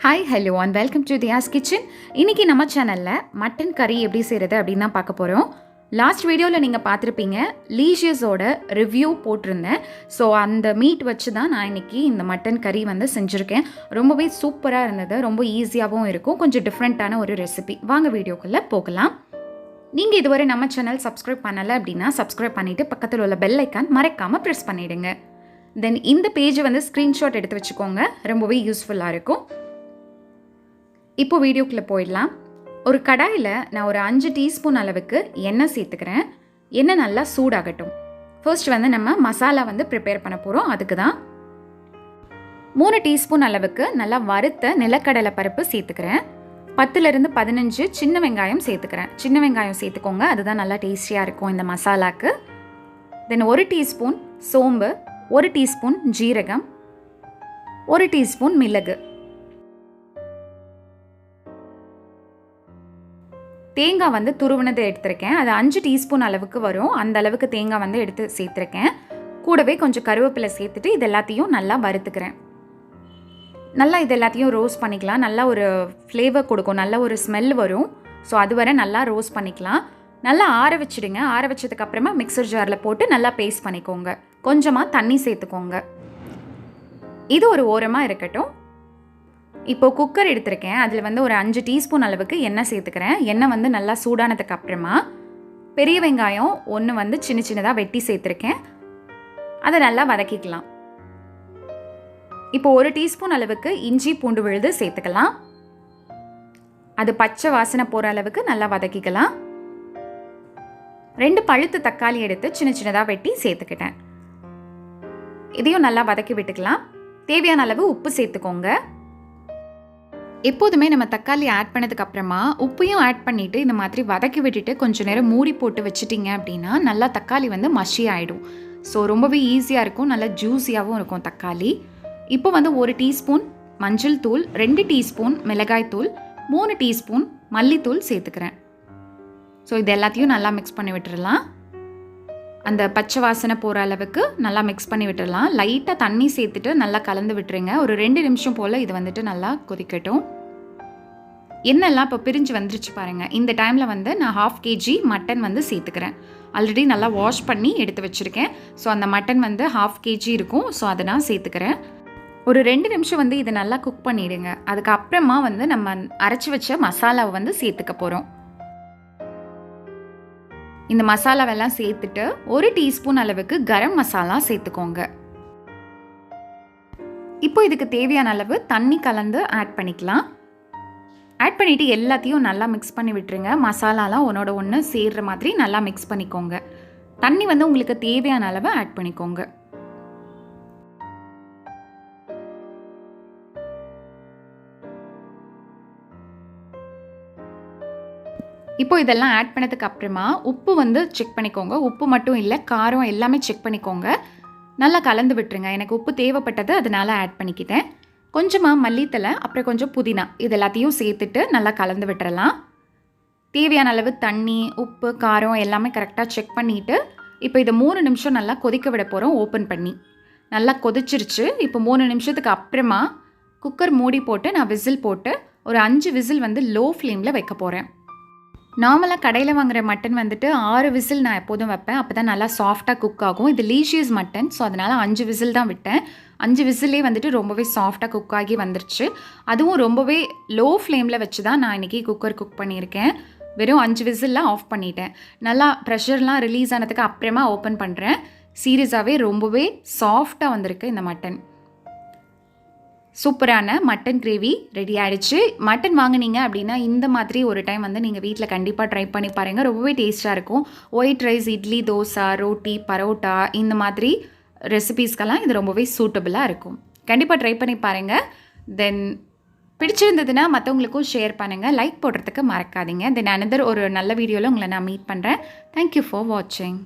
Hi, hello and welcome to DEYA'S kitchen. இன்னைக்கு நம்ம சேனல்ல மட்டன் கறி எப்படி செய்யறது அப்படின்னு தான் பார்க்க போறோம். லாஸ்ட் வீடியோவில் நீங்கள் பார்த்துருப்பீங்க லீஷியஸோட ரிவ்யூ போட்டிருந்தேன். ஸோ அந்த மீட் வச்சு தான் நான் இன்றைக்கி இந்த மட்டன் கறி வந்து செஞ்சுருக்கேன். ரொம்பவே சூப்பராக இருந்தது, ரொம்ப ஈஸியாகவும் இருக்கும், கொஞ்சம் டிஃப்ரெண்ட்டான ஒரு ரெசிபி. வாங்க வீடியோக்குள்ளே போகலாம். நீங்கள் இதுவரை நம்ம சேனல் சப்ஸ்கிரைப் பண்ணலை அப்படின்னா சப்ஸ்கிரைப் பண்ணிவிட்டு பக்கத்தில் உள்ள பெல் ஐக்கான் மறக்காமல் ப்ரெஸ் பண்ணிவிடுங்க. தென் இந்த பேஜை வந்து ஸ்க்ரீன்ஷாட் எடுத்து வச்சுக்கோங்க, ரொம்பவே யூஸ்ஃபுல்லாக இருக்கும். இப்போ வீடியோக்குள்ளே போயிடலாம். ஒரு கடாயில் நான் ஒரு 5 டீஸ்பூன் அளவுக்கு எண்ணெய் சேர்த்துக்கிறேன். எண்ணெய் நல்லா சூடாகட்டும். ஃபர்ஸ்ட் வந்து நம்ம மசாலா வந்து ப்ரிப்பேர் பண்ண போகிறோம். அதுக்கு தான் 3 டீஸ்பூன் அளவுக்கு நல்லா வறுத்த நிலக்கடலை பருப்பு சேர்த்துக்கிறேன். 10லேருந்து 15 சின்ன வெங்காயம் சேர்த்துக்கிறேன். சின்ன வெங்காயம் சேர்த்துக்கோங்க, அதுதான் நல்லா டேஸ்டியாக இருக்கும் இந்த மசாலாவுக்கு. தென் 1 டீஸ்பூன் சோம்பு, 1 டீஸ்பூன் ஜீரகம், 1 டீஸ்பூன் மிளகு, தேங்காய் வந்து துருவினது எடுத்திருக்கேன். அது 5 டீஸ்பூன் அளவுக்கு வரும், அந்த அளவுக்கு தேங்காய் வந்து எடுத்து சேர்த்துருக்கேன். கூடவே கொஞ்சம் கருவேப்பிலை சேர்த்துட்டு இது எல்லாத்தையும் நல்லா வறுத்துக்கிறேன். நல்லா இது எல்லாத்தையும் ரோஸ்ட் பண்ணிக்கலாம். நல்லா ஒரு ஃப்ளேவர் கொடுக்கும், நல்ல ஒரு ஸ்மெல் வரும். ஸோ அது வரை நல்லா ரோஸ்ட் பண்ணிக்கலாம். நல்லா ஆற வச்சுடுங்க. ஆற வச்சதுக்கப்புறமா மிக்சர் ஜாரில் போட்டு நல்லா பேஸ்ட் பண்ணிக்கோங்க. கொஞ்சமாக தண்ணி சேர்த்துக்கோங்க. இது ஒரு ஓரமாக இருக்கட்டும். இப்போது குக்கர் எடுத்திருக்கேன். அதில் வந்து ஒரு 5 டீஸ்பூன் அளவுக்கு எண்ணெய் சேர்த்துக்கிறேன். எண்ணெய் வந்து நல்லா சூடானதுக்கு அப்புறமா பெரிய வெங்காயம் 1 வந்து சின்ன சின்னதாக வெட்டி சேர்த்துருக்கேன். அதை நல்லா வதக்கிக்கலாம். இப்போ 1 டீஸ்பூன் அளவுக்கு இஞ்சி பூண்டு விழுது சேர்த்துக்கலாம். அது பச்சை வாசனை போகிற அளவுக்கு நல்லா வதக்கிக்கலாம். 2 பழுத்து தக்காளி எடுத்து சின்ன சின்னதாக வெட்டி சேர்த்துக்கிட்டேன். இதையும் நல்லா வதக்கி விட்டுக்கலாம். தேவையான அளவு உப்பு சேர்த்துக்கோங்க. எப்போதுமே நம்ம தக்காளி ஆட் பண்ணதுக்கு அப்புறமா உப்பையும் ஆட் பண்ணிவிட்டு இந்த மாதிரி வதக்கி விட்டுட்டு கொஞ்சம் நேரம் மூடி போட்டு வச்சுட்டிங்க அப்படின்னா நல்லா தக்காளி வந்து மஷி ஆகிடும். ஸோ ரொம்பவே ஈஸியாக இருக்கும், நல்லா ஜூஸியாகவும் இருக்கும் தக்காளி. இப்போ வந்து 1 டீஸ்பூன் மஞ்சள் தூள், 2 டீஸ்பூன் மிளகாய் தூள், 3 டீஸ்பூன் மல்லித்தூள் சேர்த்துக்கிறேன். ஸோ இது எல்லாத்தையும் நல்லா மிக்ஸ் பண்ணி விட்டுடலாம். அந்த பச்சை வாசனை போகிற அளவுக்கு நல்லா மிக்ஸ் பண்ணி விட்டுடலாம். லைட்டாக தண்ணி சேர்த்துட்டு நல்லா கலந்து விட்டுருங்க. ஒரு 2 நிமிஷம் போல் இது வந்துட்டு நல்லா கொதிக்கட்டும். எண்ணெய்லாம் இப்போ பிரிஞ்சு வந்துருச்சு பாருங்கள். இந்த டைமில் வந்து நான் 1/2 kg மட்டன் வந்து சேர்த்துக்கிறேன். ஆல்ரெடி நல்லா வாஷ் பண்ணி எடுத்து வச்சுருக்கேன். ஸோ அந்த மட்டன் வந்து 1/2 kg இருக்கும். ஸோ அதை நான் சேர்த்துக்கிறேன். ஒரு 2 நிமிஷம் வந்து இதை நல்லா குக் பண்ணிவிடுங்க. அதுக்கப்புறமா வந்து நம்ம அரைச்சி வச்ச மசாலாவை வந்து சேர்த்துக்க போகிறோம். இந்த மசாலாவெல்லாம் சேர்த்துட்டு 1 டீஸ்பூன் அளவுக்கு கரம் மசாலா சேர்த்துக்கோங்க. இப்போ இதுக்கு தேவையான அளவு தண்ணி கலந்து ஆட் பண்ணிக்கலாம். ஆட் பண்ணிவிட்டு எல்லாத்தையும் நல்லா மிக்ஸ் பண்ணி விட்டுருங்க. மசாலாலாம் ஒன்றோட ஒன்று சேர்கிற மாதிரி நல்லா மிக்ஸ் பண்ணிக்கோங்க. தண்ணி வந்து உங்களுக்கு தேவையான அளவு ஆட் பண்ணிக்கோங்க. இப்போ இதெல்லாம் ஆட் பண்ணதுக்கு அப்புறமா உப்பு வந்து செக் பண்ணிக்கோங்க. உப்பு மட்டும் இல்லை, காரம் எல்லாமே செக் பண்ணிக்கோங்க. நல்லா கலந்து விட்டுருங்க. எனக்கு உப்பு தேவைப்பட்டது அதனால் ஆட் பண்ணிக்கிட்டேன். கொஞ்சமாக மல்லித்தலை, அப்புறம் கொஞ்சம் புதினா, இது எல்லாத்தையும் சேர்த்துட்டு நல்லா கலந்து விட்டுறலாம். தேவையான அளவு தண்ணி, உப்பு, காரம் எல்லாமே கரெக்டாக செக் பண்ணிவிட்டு இப்போ இதை 3 நிமிஷம் நல்லா கொதிக்க விட போகிறோம். ஓப்பன் பண்ணி நல்லா கொதிச்சிருச்சு. இப்போ 3 நிமிஷத்துக்கு அப்புறமா குக்கர் மூடி போட்டு நான் விசில் போட்டு ஒரு 5 விசில் வந்து லோ ஃப்ளேமில் வைக்க போகிறேன். நார்மலாக கடையில் வாங்குகிற மட்டன் வந்துட்டு 6 விசில் நான் எப்போதும் வைப்பேன். அப்போ தான் நல்லா சாஃப்டாக குக் ஆகும். இது லீஷியஸ் மட்டன், ஸோ அதனால் 5 விசில் தான் விட்டேன். 5 விசிலே வந்துட்டு ரொம்பவே சாஃப்டாக குக் ஆகி வந்துருச்சு. அதுவும் ரொம்பவே லோ ஃப்ளேமில் வச்சு தான் நான் இன்றைக்கி குக்கர் குக் பண்ணியிருக்கேன். வெறும் 5 விசில்லாம் ஆஃப் பண்ணிட்டேன். நல்லா ப்ரெஷர்லாம் ரிலீஸ் ஆனதுக்கு அப்புறமா ஓப்பன் பண்ணுறேன். சீரியஸாகவே ரொம்பவே சாஃப்டாக வந்திருக்கு இந்த மட்டன். சூப்பரான மட்டன் கிரேவி ரெடி ஆகிடுச்சு. மட்டன் வாங்கினீங்க அப்படின்னா இந்த மாதிரி ஒரு டைம் வந்து நீங்கள் வீட்டில் கண்டிப்பாக ட்ரை பண்ணி பாருங்கள். ரொம்பவே டேஸ்ட்டாக இருக்கும். ஒயிட் ரைஸ், இட்லி, தோசை, ரோட்டி, பரோட்டா இந்த மாதிரி ரெசிபீஸ்க்கெல்லாம் இது ரொம்பவே சூட்டபுளாக இருக்கும். கண்டிப்பாக ட்ரை பண்ணி பாருங்கள். தென் பிடிச்சிருந்ததுன்னா மற்றவங்களுக்கும் ஷேர் பண்ணுங்கள். லைக் போடுறதுக்கு மறக்காதீங்க. தென் அனதர் ஒரு நல்ல வீடியோவில் உங்களை நான் மீட் பண்ணுறேன். தேங்க்யூ ஃபார் வாட்சிங்.